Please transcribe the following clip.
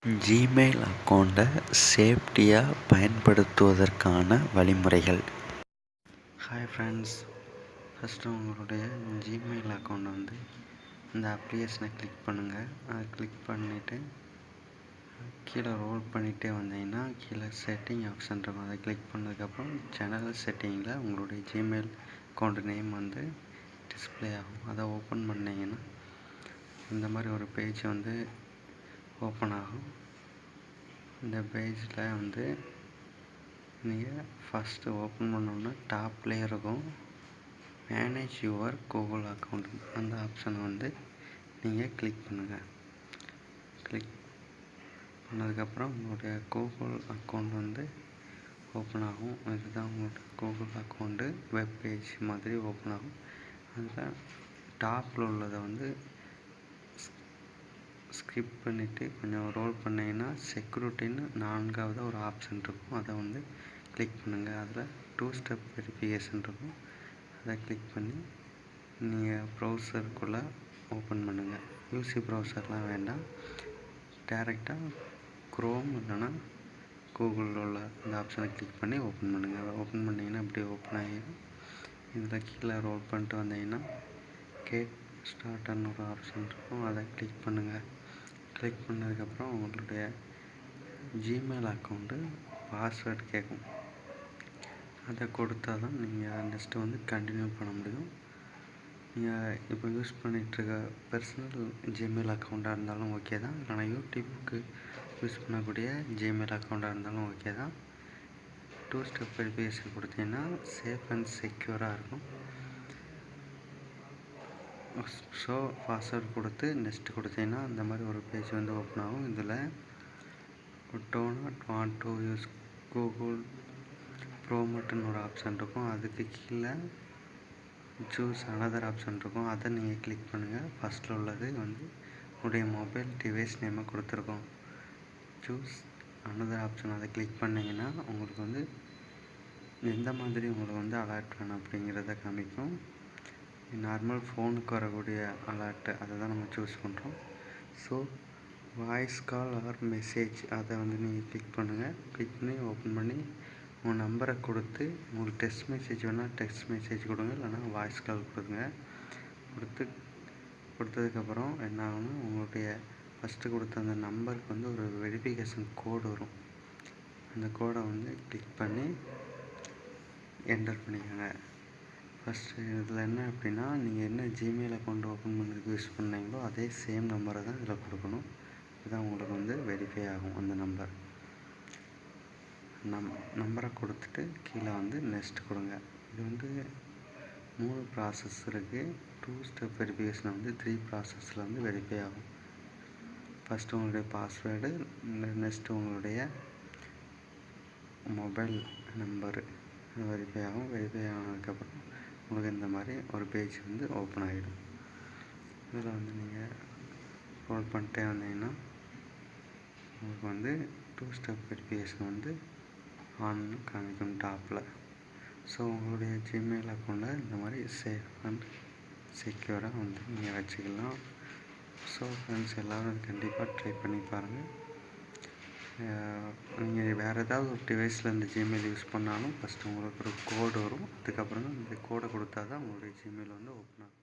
Gmail அக்கௌண்ட்டை சேஃப்டியாக பயன்படுத்துவதற்கான வழிமுறைகள். ஹாய் ஃப்ரெண்ட்ஸ், ஃபஸ்ட்டு உங்களுடைய ஜிமெயில் அக்கௌண்ட் இந்த அப்ளிகேஷனை கிளிக் பண்ணுங்கள். அதை கிளிக் பண்ணிவிட்டு கீழே ரோல் பண்ணிகிட்டே வந்தீங்கன்னா கீழே செட்டிங் ஆப்ஷன் இருக்கும். அதை கிளிக் பண்ணதுக்கப்புறம் ஜெனரல் செட்டிங்கில் உங்களுடைய ஜிமெயில் அக்கௌண்ட் நேம் டிஸ்பிளே ஆகும். அதை ஓப்பன் பண்ணிங்கன்னா இந்த மாதிரி ஒரு பேஜ் ஓப்பன் ஆகும். இந்த பேஜில் நீங்கள் ஃபஸ்ட்டு ஓப்பன் பண்ணோன்னா டாப்லேயே இருக்கும் மேனேஜ் யுவர் கூகுள் அக்கௌண்ட். அந்த ஆப்ஷனை நீங்கள் கிளிக் பண்ணுங்கள். கிளிக் பண்ணதுக்கப்புறம் உங்களுடைய கூகுள் அக்கௌண்ட் ஓப்பன் ஆகும். இதுதான் உங்களுடைய கூகுள் அக்கௌண்ட்டு வெப் பேஜ் மாதிரி ஓப்பன் ஆகும். அதில் டாப்பில் உள்ளதை ஸ்கிப் பண்ணிவிட்டு கொஞ்சம் ரோல் பண்ணிங்கன்னா செக்யூரிட்டின்னு 4வது ஒரு ஆப்ஷன் இருக்கும். அதை கிளிக் பண்ணுங்கள். அதில் 2 ஸ்டெப் வெரிஃபிகேஷன் இருக்கும். அதை கிளிக் பண்ணி நீங்கள் ப்ரௌசருக்குள்ளே ஓப்பன் பண்ணுங்கள். யூசி ப்ரௌசர்லாம் வேண்டாம், டேரெக்டாக க்ரோம் இல்லைன்னா கூகுளில் உள்ள இந்த ஆப்ஷனை கிளிக் பண்ணி ஓப்பன் பண்ணுங்கள். ஓப்பன் பண்ணிங்கன்னா இப்படி ஓப்பன் ஆகிடும். இதில் கீழே ரோல் பண்ணிட்டு வந்தீங்கன்னா கேட் ஸ்டார்டர்னு ஒரு ஆப்ஷன் இருக்கும். அதை கிளிக் பண்ணுங்கள். கிளிக் பண்ணதுக்கப்புறம் உங்களுடைய ஜிமெயில் அக்கௌண்ட்டு பாஸ்வேர்டு கேட்கும். அதை கொடுத்தா தான் நீங்கள் நெக்ஸ்ட்டு கண்டினியூ பண்ண முடியும். நீங்கள் இப்போ யூஸ் பண்ணிகிட்ருக்க பர்சனல் ஜிமெயில் அக்கௌண்ட்டாக இருந்தாலும் ஓகே தான், இல்லைனா யூடியூப்புக்கு யூஸ் பண்ணக்கூடிய ஜிமெயில் அக்கௌண்ட்டாக இருந்தாலும் ஓகே தான். 2 ஸ்டெப் வெரிஃபிகேஷன் கொடுத்தீங்கன்னா சேஃப் அண்ட் செக்யூராக இருக்கும். ஸோ பாஸ்வேர்டு கொடுத்து நெக்ஸ்ட்டு கொடுத்தீங்கன்னா அந்த மாதிரி ஒரு பேஜ் ஓப்பன் ஆகும். இதில் do not want to use Google ப்ரோமோட்டுன்னு ஒரு ஆப்ஷன் இருக்கும். அதுக்கு கீழே சூஸ் அனதர் ஆப்ஷன் இருக்கும். அதை நீங்கள் கிளிக் பண்ணுங்கள். ஃபஸ்ட்டில் உள்ளது உங்களுடைய மொபைல் டிவைஸ் நேமை கொடுத்துருக்கோம். சூஸ் அனதர் ஆப்ஷன் அதை கிளிக் பண்ணிங்கன்னா உங்களுக்கு எந்த மாதிரி உங்களுக்கு அலர்ட் வேணும் அப்படிங்கிறத காமிக்கும். நார்மல் ஃபோனுக்கு வரக்கூடிய அலர்ட்டு அதை தான் நம்ம சூஸ் பண்ணுறோம். So voice call or message அதை நீங்கள் கிளிக் பண்ணுங்கள். கிளிக் பண்ணி ஓப்பன் பண்ணி உங்கள் நம்பரை கொடுத்து உங்களுக்கு டெக்ஸ்ட் மெசேஜ் வேணால் டெக்ஸ்ட் மெசேஜ் கொடுங்க, இல்லைனா வாய்ஸ் கால் கொடுங்க. கொடுத்ததுக்கப்புறம் என்ன ஆகும்னா உங்களுடைய ஃபஸ்ட்டு கொடுத்த அந்த நம்பருக்கு ஒரு வெரிஃபிகேஷன் கோடு வரும். அந்த கோடை கிளிக் பண்ணி என்டர் பண்ணிக்கோங்க. ஃபஸ்ட்டு இதில் என்ன அப்படின்னா நீங்கள் என்ன ஜிமெயில் அக்கௌண்ட் ஓப்பன் பண்ணுறதுக்கு யூஸ் பண்ணீங்களோ அதே சேம் நம்பரை தான் இதில் கொடுக்கணும். இதுதான் உங்களுக்கு வெரிஃபை ஆகும். அந்த நம்பரை கொடுத்துட்டு கீழே நெக்ஸ்ட் கொடுங்க. இது 3 ப்ராசஸ் இருக்குது. 2 ஸ்டெப் வெரிஃபிகேஷன் 3 ப்ராசஸில் வெரிஃபை ஆகும். ஃபஸ்ட்டு உங்களுடைய பாஸ்வேர்டு, நெக்ஸ்ட்டு உங்களுடைய மொபைல் நம்பரு வெரிஃபை ஆகும். வெரிஃபை ஆனதுக்கப்புறம் உங்களுக்கு இந்த மாதிரி ஒரு பேஜ் ஓப்பன் ஆகிடும். இதில் நீங்கள் ரோல் பண்ணிட்டே வந்தீங்கன்னா உங்களுக்கு 2 ஸ்டெப் வெரிஃபிகேஷன் ஆன்னு காமிக்கும் டாப்பில். ஸோ உங்களுடைய ஜிமெயில் அக்கௌண்ட்டை இந்த மாதிரி சேஃப் அண்ட் செக்யூராக நீங்கள் வச்சுக்கலாம். ஸோ ஃப்ரெண்ட்ஸ், எல்லோரும் கண்டிப்பாக ட்ரை பண்ணி பாருங்கள். நீங்கள் வேறு ஏதாவது ஒரு டிவைஸில் இந்த ஜிமெயில் யூஸ் பண்ணாலும் ஃபஸ்ட்டு உங்களுக்கு ஒரு கோடு வரும். அதுக்கப்புறம் தான் இந்த கோடை கொடுத்தா தான் உங்களுடைய ஜிமெயில் ஓப்பன் ஆகும்.